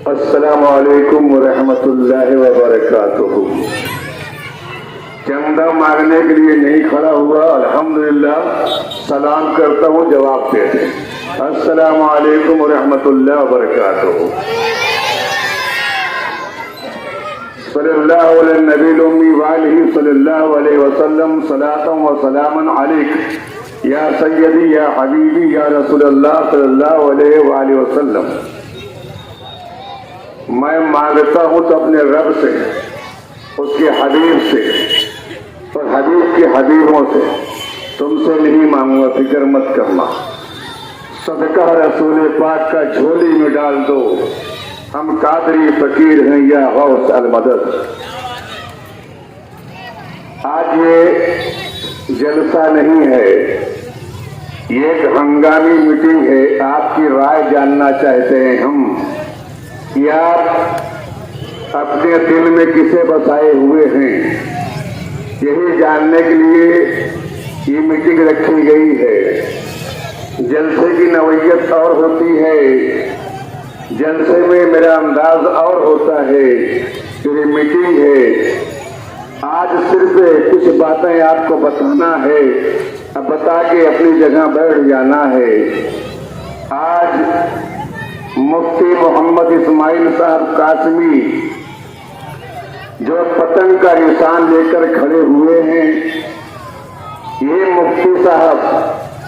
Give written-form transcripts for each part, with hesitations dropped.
अस्सलामु अलैकुम वरहमतुल्लाहि वबरकातुहू। चंदा मांगने के लिए नहीं खड़ा हुआ, अल्हम्दुलिल्लाह सलाम करता हूँ, जवाब दे दे। अस्सलामु अलैकुम वरहमतुल्लाहि वबरकातुहू। सल्लल्लाहु अलैहि नबील उम्मी वालिही सल्लल्लाहु अलैहि वसल्लम सलातम व सलामन अलैक या सय्यदी या हबीबी या रसूलल्लाह सल्लल्लाहु अलैहि वसल्लम। मैं मांगता हूँ तो अपने रब से, उसके हबीब से और हबीब के हबीबों से, तुमसे नहीं मांगूंगा, फिक्र मत करना। सदका रसूल पाक का झोली में डाल दो, हम कादरी फकीर हैं या गौस अल मदद। आज ये जलसा नहीं है, ये एक हंगामी मीटिंग है। आपकी राय जानना चाहते हैं हम कि आप अपने दिल में किसे बसाए हुए हैं, यही जानने के लिए ये मीटिंग रखी गई है। जलसे की नवैयत और होती है, जलसे में मेरा अंदाज और होता है। ये मीटिंग है, आज सिर्फ कुछ बातें आपको बताना है, अब बता के अपनी जगह बैठ जाना है। आज मुफ्ती मोहम्मद इस्माइल साहब कासमी जो पतंग का निशान लेकर खड़े हुए हैं, ये मुफ्ती साहब,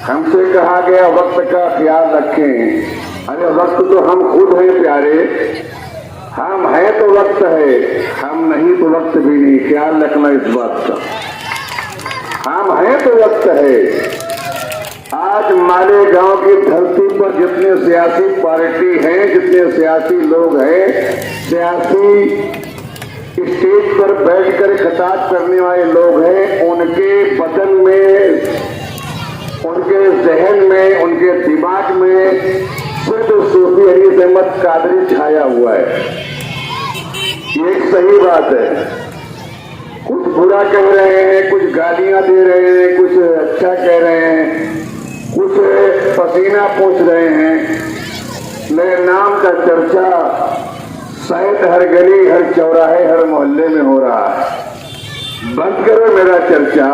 हमसे कहा गया वक्त का ख्याल रखें। अरे वक्त तो हम खुद हैं प्यारे, हम हैं तो वक्त है, हम नहीं तो वक्त भी नहीं। ख्याल रखना इस बात का, हम हैं तो वक्त है। आज मालेगांव की धरती पर जितने सियासी पार्टी हैं, जितने सियासी लोग हैं, सियासी स्टेज पर बैठकर खिताब करने वाले लोग हैं, उनके बदन में, उनके जहन में, उनके दिमाग में सिर्फ सूफी अनीस अहमद कादरी छाया हुआ है। ये एक सही बात है। कुछ बुरा कह रहे हैं, कुछ गालियां दे रहे हैं, कुछ अच्छा कह रहे हैं, कुछ पसीना पूछ रहे हैं। मेरे नाम का चर्चा शायद हर गली, हर चौराहे, हर मोहल्ले में हो रहा है। बंद करो मेरा चर्चा।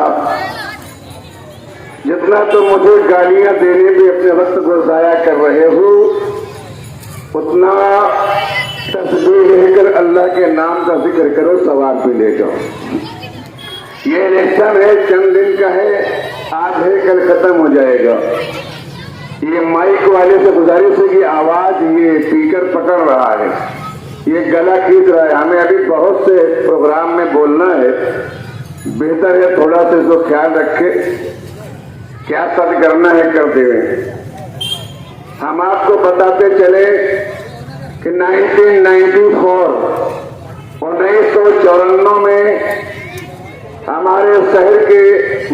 जितना तो मुझे गालियां देने में अपने वक्त को जाया कर रहे हो, उतना तस्बीह लेकर अल्लाह के नाम का जिक्र करो, सवाब भी ले जाओ। ये इलेक्शन है, चंद दिन का है, आज है कल खत्म हो जाएगा। ये माइक वाले से गुजारिश है कि आवाज ये स्पीकर पकड़ रहा है, ये गला खींच रहा है। हमें अभी बहुत से प्रोग्राम में बोलना है, बेहतर है थोड़ा सा इसको ख्याल रखे, क्या सद करना है कर दें। हम आपको बताते चले कि 1994 में हमारे शहर के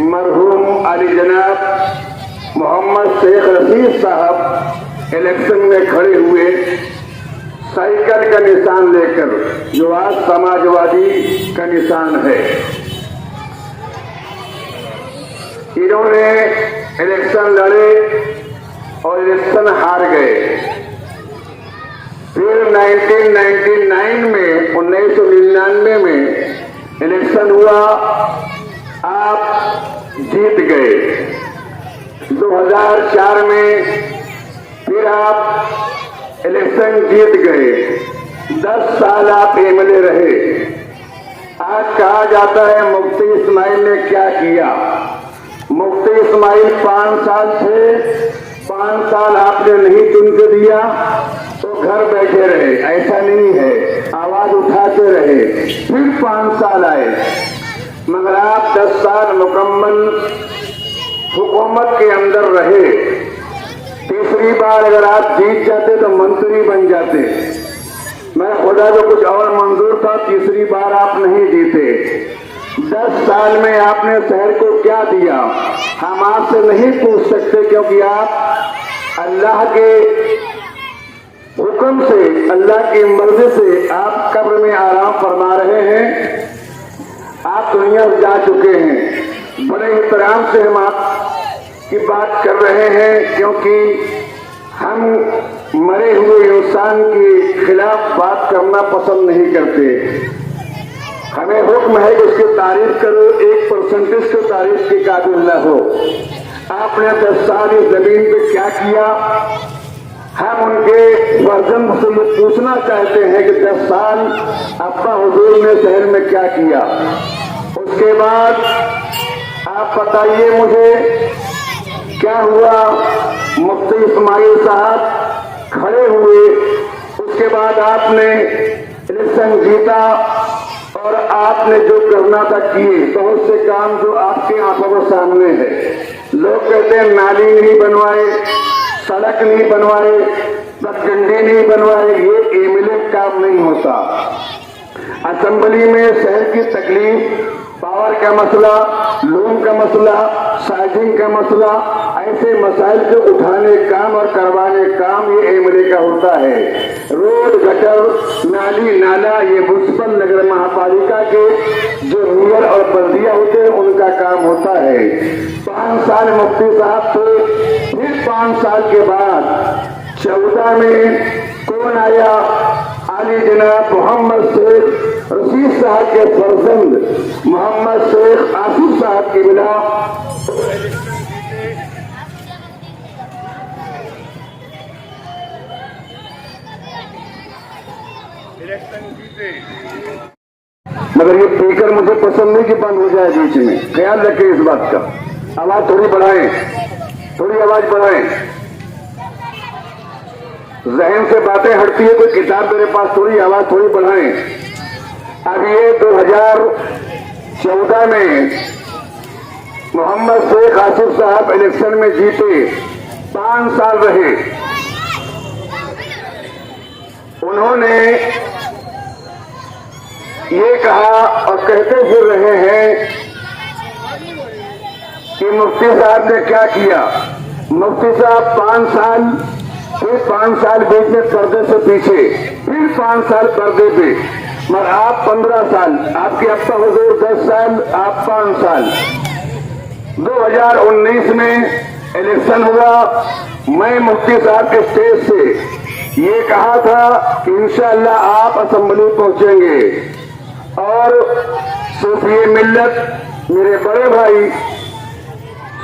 मरहूम अली जनाब मोहम्मद शेख रशीद साहब इलेक्शन में खड़े हुए साइकिल का निशान लेकर, जो आज समाजवादी का निशान है। इन्होंने इलेक्शन लड़े और इलेक्शन हार गए। फिर 1999 में इलेक्शन हुआ, आप जीत गए। 2004 में फिर आप इलेक्शन जीत गए। 10 साल आप एमएलए रहे। आज कहा जाता है मुफ्ती इस्माइल ने क्या किया। मुफ्ती इस्माइल 5 साल थे, 5 साल आपने नहीं चुन के दिया तो घर बैठे रहे। ऐसा नहीं है, आवाज उठाते रहे। फिर 5 साल आए, मगर आप 10 साल मुकम्मल हुकूमत के अंदर रहे। तीसरी बार अगर आप जीत जाते तो मंत्री बन जाते। मैं खुदा को कुछ और मंजूर था, तीसरी बार आप नहीं जीते। 10 साल में आपने शहर को क्या दिया, हम आपसे नहीं पूछ सकते, क्योंकि आप अल्लाह के हुक्म से, अल्लाह की मर्जी से आप कब्र में आराम फरमा रहे हैं। आप दुनिया से जा चुके हैं। बड़े एहतराम से हम आपकी बात कर रहे हैं, क्योंकि हम मरे हुए इंसान के खिलाफ बात करना पसंद नहीं करते। हमें हुक्म है कि उसकी तारीफ करो, 1% की तारीफ के काबिल न हो। आपने 10 साल इस जमीन पे क्या किया? हम उनके फर्जंद से ये पूछना चाहते हैं कि 10 साल अब्बा हुजूर ने शहर में क्या किया। उसके बाद आप बताइए मुझे क्या हुआ। मुफ्ती इस्माइल साहब खड़े हुए, उसके बाद आपने इलेक्शन जीता और आपने जो करना था किए। बहुत से काम जो आपके आंखों के सामने है। लोग कहते हैं नाली नहीं बनवाए, सड़क नहीं बनवाए, पगडंडी नहीं बनवाए। ये एमएलए काम नहीं होता। असेंबली में शहर की तकलीफ, पावर का मसला, लोन का मसला, साइजिंग का मसला, ऐसे मसाइल को उठाने काम और करवाने काम ये एमएलए का होता है। रोड, गटर, नाली, नाला ये म्युनिसिपल नगर महापालिका के जो मेयर और बल्दिया होते हैं उनका काम होता है। 5 साल मुफ्ती साहब थे, फिर 5 साल के बाद 14 में कौन आया? आली जनाब मोहम्मद शेख रशीद साहब के फर्जंद मोहम्मद शेख आसिफ साहब की बिना मगर ये स्पीकर मुझे पसंद नहीं कि बंद हो जाए बीच में। ख्याल रखें इस बात का। आवाज थोड़ी बढ़ाएं, थोड़ी आवाज बढ़ाएं। जहन से बातें हटती है। कोई किताब मेरे पास, थोड़ी आवाज थोड़ी बढ़ाएं। अब ये 2014 में मोहम्मद शेख आसिफ साहब इलेक्शन में जीते, 5 साल रहे। उन्होंने ये कहा और कहते फिर रहे हैं कि मुफ्ती साहब ने क्या किया। मुफ्ती साहब 5 साल, फिर 5 साल बीच में पर्दे से पीछे, फिर 5 साल पर्दे पे, मगर आप 15 साल, आपके अब्बा हुजूर 10 साल, आप 5 साल। 2019 में इलेक्शन हुआ। मैं मुफ्ती साहब के स्टेज से ये कहा था कि इंशाअल्लाह आप असेंबली पहुंचेंगे और सूफी मिल्लत मेरे बड़े भाई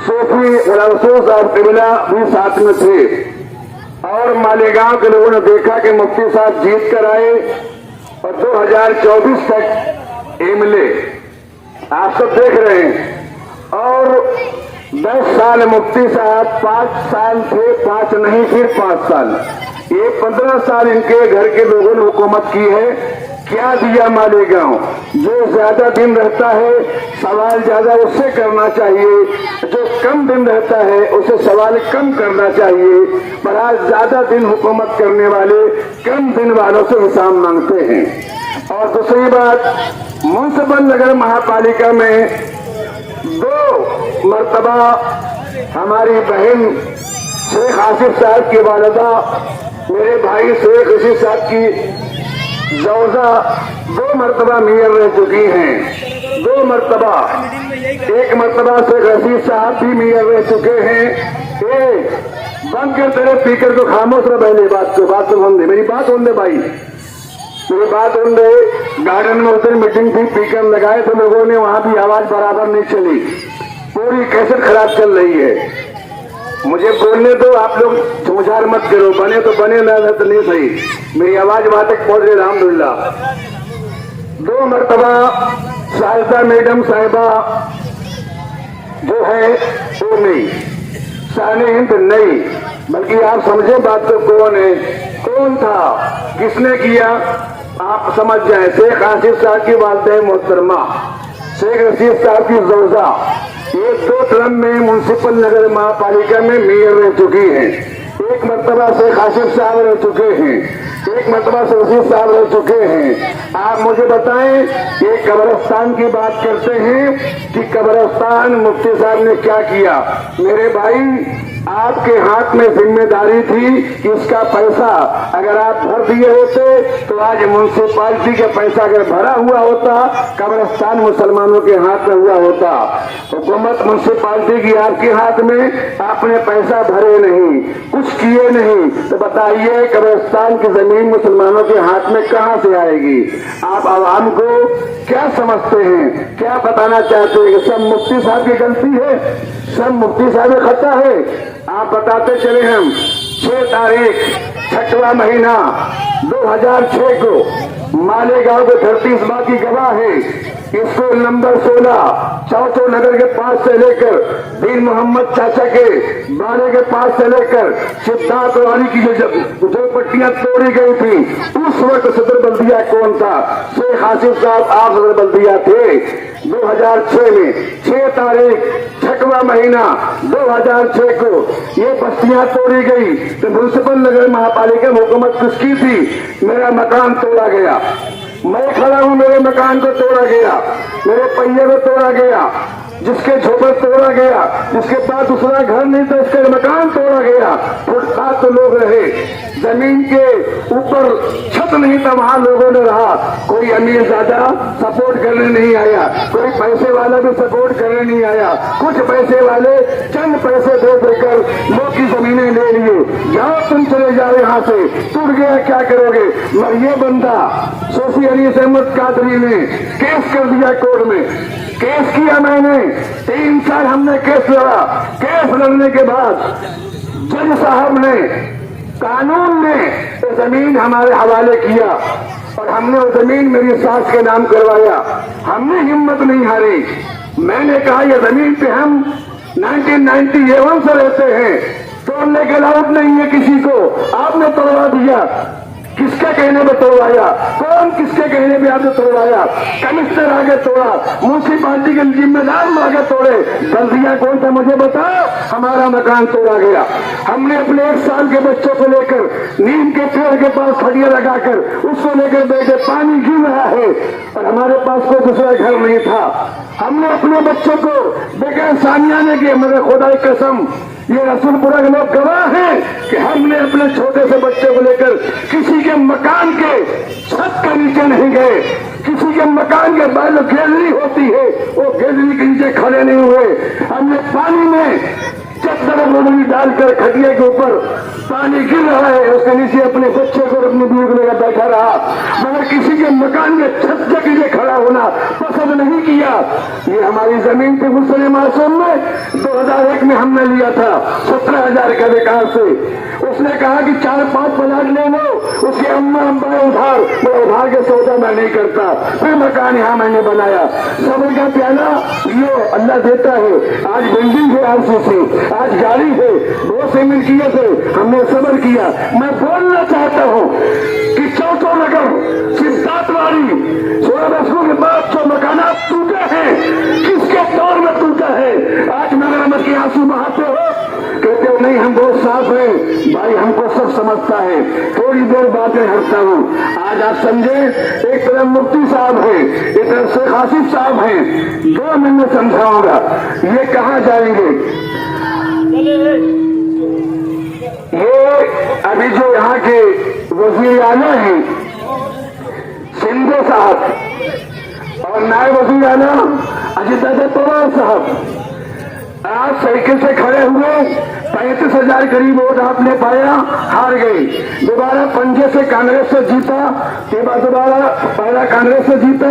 सूफी रसूल साहब किबला भी साथ में थे। और मालेगांव के लोगों ने देखा कि मुफ्ती साहब जीत कर आए और 2024 तक एमएलए आप सब देख रहे हैं। और 10 साल मुफ्ती साहब, 5 साल थे, 5 नहीं फिर 5 साल, ये 15 साल इनके घर के लोगों ने हुकूमत की है। क्या दिया मालेगांव? जो ज्यादा दिन रहता है सवाल ज्यादा उससे करना चाहिए, जो कम दिन रहता है उसे सवाल कम करना चाहिए। पर आज ज्यादा दिन हुकूमत करने वाले कम दिन वालों से हिसाब मांगते हैं। और दूसरी बात, म्युनिसिपल नगर महापालिका में 2 मरतबा हमारी बहन शेख आसिफ साहब की वालिदा, मेरे भाई शेख रशीद साहब की जौजा 2 मरतबा मेयर रह चुकी हैं। 2 मरतबा, 1 मरतबा शेख रशीद साहब भी मेयर रह चुके हैं। बंद कर तेरे स्पीकर को, खामोश रह। पहले बात सुन दे, मेरी बात सुन दे भाई, मेरी बात सुन दे। गार्डन में उस दिन मीटिंग थी, स्पीकर लगाए तो लोगों ने, वहां भी आवाज बराबर नहीं चली। पूरी कैसेट खराब चल रही है। मुझे बोलने दो, आप लोग समझार मत करो। बने तो बने, ना तो नहीं सही। मेरी आवाज वहां तक पहुंच रही, अल्हम्दुलिल्लाह। 2 मरतबा साहिबा मैडम साहिबा जो है वो नहीं, शाने हिंद नहीं, बल्कि आप समझे बात को। कौन है, कौन था, किसने किया, आप समझ जाए। शेख आसिफ साहब की वालिदा मोहतरमा, शेख रशीद साहब की जौजा, ये 2 टर्म में म्युनिसिपल नगर महापालिका में मेयर रह चुकी हैं। 1 मरतबा शेख आसिफ साहब रह चुके हैं, 1 मरतबा शेख रशीद साहब रह चुके हैं। आप मुझे बताएं, ये कब्रिस्तान की बात करते हैं कि कब्रिस्तान मुफ्ती साहब ने क्या किया। मेरे भाई आपके हाथ में जिम्मेदारी थी कि इसका पैसा अगर आप भर दिए होते तो आज म्यूनसिपालिटी का पैसा अगर भरा हुआ होता, कब्रिस्तान मुसलमानों के हाथ में हुआ होता। हुकूमत म्यूनसिपालिटी की आपके हाथ में, आपने पैसा भरे नहीं, कुछ किए नहीं, तो बताइए कब्रिस्तान की जमीन मुसलमानों के हाथ में कहां से आएगी? आप आवाम को क्या समझते हैं, क्या बताना चाहते हैं कि सब मुफ्ती साहब की गलती है, सब मुफ्ती साहब का खता है? आप बताते चले हम 6 तारीख 6वां महीना 2006 को मालेगांव के धरती इस बात की गवाह है। स्कूल नंबर 16 चौचो नगर के पास से लेकर दीन मोहम्मद चाचा के बारे के पास से लेकर सिद्धार्थ वाली की जो पट्टियां तोड़ी गई थी, उस वक्त सदर बल्दिया कौन था? शेख आसिफ साहब आप सदर बल्दिया थे 2006 में। 6 तारीख 6वां महीना 2006 को ये बस्तियां तोड़ी गई तो म्यूनसिपल नगर महापालिका में हुकूमत किसकी थी? मेरा मकान तोड़ा गया, मैं खड़ा हूं, मेरे मकान को तोड़ा गया, मेरे पहिए को तोड़ा गया, जिसके झोपड़ तोड़ा गया, जिसके पास दूसरा घर नहीं था उसके मकान तोड़ा गया। फुटपाथ तो लोग रहे, जमीन के ऊपर छत नहीं था, वहां लोगों ने रहा। कोई अमीर ज्यादा सपोर्ट करने नहीं आया, कोई पैसे वाला भी सपोर्ट करने नहीं आया। कुछ पैसे वाले चंद पैसे दे देकर लोग की जमीनें ले लिए, जाओ तुम चले जाओ यहाँ से, टूट गया क्या करोगे? मगर ये बंदा सोफी अली अहमद कादरी ने केस कर दिया कोर्ट में, केस किया मैंने, 3 साल हमने केस लड़ा। केस लड़ने के बाद जज साहब ने, कानून ने वो जमीन हमारे हवाले किया और हमने वो जमीन मेरी सास के नाम करवाया। हमने हिम्मत नहीं हारी, मैंने कहा ये जमीन पे हम 1991 से रहते हैं, तोड़ने के अलाउड नहीं है किसी को, आपने तोड़वा दिया। किसके कहने पे तोड़वाया? कौन किसके कहने पे आपने तोड़वाया? कमिश्नर आगे तोड़ा, म्यूनसिपालिटी के जिम्मेदार आगे तोड़े, बल्दिया कौन था मुझे बताओ? हमारा मकान तोड़ा गया। हमने अपने 1 साल के बच्चों को लेकर नीम के पेड़ के पास खड़िया लगाकर उसको लेकर बैठे, पानी गिर रहा है और हमारे पास कोई दूसरा घर नहीं था। हमने अपने बच्चों को बगैर सामियाने के, मगर खुदा की कसम ये रसूलपुरा के लोग गवाह हैं कि हमने अपने छोटे से बच्चे को लेकर किसी के मकान के छत के नीचे नहीं गए, किसी के मकान के बाहर जो गैलरी होती है वो गैलरी के नीचे खड़े नहीं हुए। हमने पानी में चद्दर मोड़ी डालकर खटिया के ऊपर, पानी गिर रहा है उसके नीचे अपने बच्चे को अपनी बीवी को लेकर बैठा रहा, मगर किसी के मकान में छत के नीचे खड़ा होना पसंद नहीं किया। ये हमारी जमीन पे गुस्से मासूम में 2001 में हमने लिया था 17,000 के अधिकार से। उसने कहा कि 4-5 प्लाट ले लो, उसके अम्मा अब्बा उधार, मैं उधार के सौदा मैं नहीं करता। फिर मकान यहाँ मैंने बनाया, सबर का प्याला ये अल्लाह देता है। आज बिल्डिंग है, आरसीसी, आज गाड़ी है, 2 सीमेंट किए थे, हमने सबर किया। मैं बोलना चाहता हूँ कि चौथो नगर सिद्धार्थवाड़ी 16 वर्षों के बाद जो मकान टूटे हैं, किसके दौर में टूटा है? आज मगर के आंसू बहाते हो, कहते हो नहीं हम बहुत साफ हैं। भाई हमको सब समझता है, थोड़ी देर बातें हटता हूँ। आज आप समझे, एक तरफ मुफ्ती साहब है, एक तरफ शेख आसिफ साहब हैं, 2 मिनट में समझाऊंगा ये कहाँ जाएंगे। ये अभी जो यहाँ के वजीर आला हैं सिंधे साहब और नायब वजीर आला अजीत पवार साहब, आज साइकिल से खड़े हुए 35,000 करीब वोट आपने पाया, हार गई। दोबारा पंजे से कांग्रेस से जीता, के बाद दोबारा पहला कांग्रेस से जीता,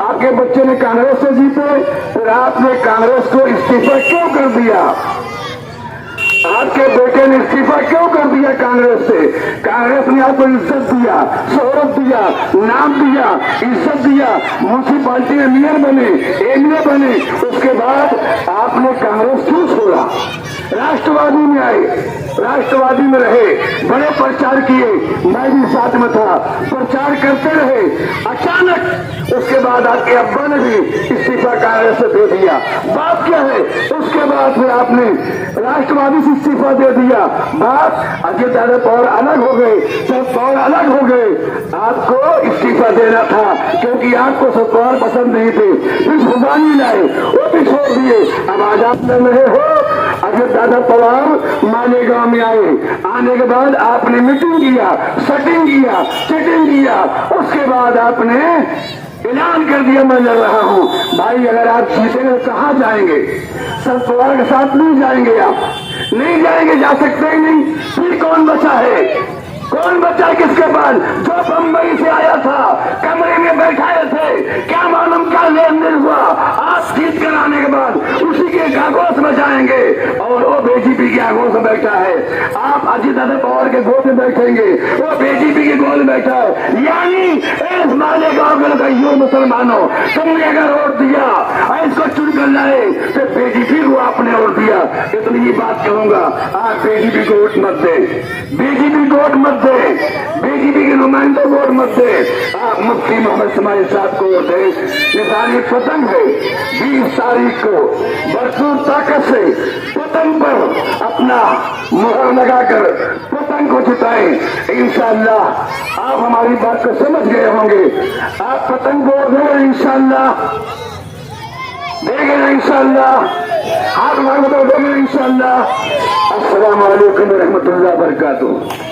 आपके बच्चे ने कांग्रेस से जीते, फिर आपने कांग्रेस को इस्तीफा क्यों कर दिया? आपके बेटे ने इस्तीफा क्यों कर दिया कांग्रेस से? कांग्रेस ने आपको इज्जत दिया, शोहरत दिया, नाम दिया, इज्जत दिया, म्यूनसिपालिटी में मेयर बने, एमएलए बने, उसके बाद आपने कांग्रेस क्यों छोड़ा? राष्ट्रवादी में आए, राष्ट्रवादी में रहे, बड़े प्रचार किए, मैं भी साथ में था, प्रचार करते रहे। अचानक उसके बाद आपके अब्बा ने भी इस्तीफा कांग्रेस से दे दिया। बात क्या है? उसके बाद फिर आपने राष्ट्रवादी से इस्तीफा दे दिया। बात अजय पवार अलग हो गए, शरद पवार अलग हो गए। आपको इस्तीफा देना था क्योंकि आपको शरद पवार पसंद नहीं थे, फिर जुबानी लाए, वो भी छोड़ दिए। अब आज आप लड़ रहे हो, अजित दादा पवार मालेगांव में आए, आने के बाद आपने मीटिंग किया, सेटिंग किया, चीटिंग किया, उसके बाद आपने ऐलान कर दिया मैं लड़ रहा हूं। भाई अगर आप जीतेंगे तो कहां जाएंगे? शरद पवार के साथ नहीं जाएंगे, आप नहीं जाएंगे, जा सकते ही नहीं। फिर कौन बचा है? कौन बचा है किसके पास? जो बंबई से आया था, कमरे में बैठाए थे, क्या मालूम क्या लेन देन हुआ। आप जीत कर आने के बाद उसी के आगोश में जाएंगे और वो बीजेपी के आगोश में बैठा है। आप अजित दादा पवार के गोद में बैठेंगे, वो बीजेपी के गोद में बैठा है। यानी इस मालेगांव के लोग यूं मुसलमानों, तुमने अगर वोट दिया और इसको चुन कर लाए तो बीजेपी को आपने वोट दिया। इतनी ही बात कहूंगा, आप बीजेपी को वोट मत दे, बीजेपी को वोट मत दे, बीजेपी के नुमाइंदों को वोट मत दे। आप मुफ्ती मोहम्मद इस्माइल साहब को वोट दे। ये सारी पतंग है, 20 तारीख को भरपूर ताकत से पतंग पर अपना मुहर लगाकर पतंग को छुटाएं। इंशाअल्लाह आप हमारी बात को समझ गए होंगे। आप पतंग को देंगे इंशाअल्लाह, देंगे इंशाअल्लाह, हाथ मांगो तो देंगे इंशाअल्लाह। अस्सलाम वालेकुम रहमतुल्लाह बरकातुहू।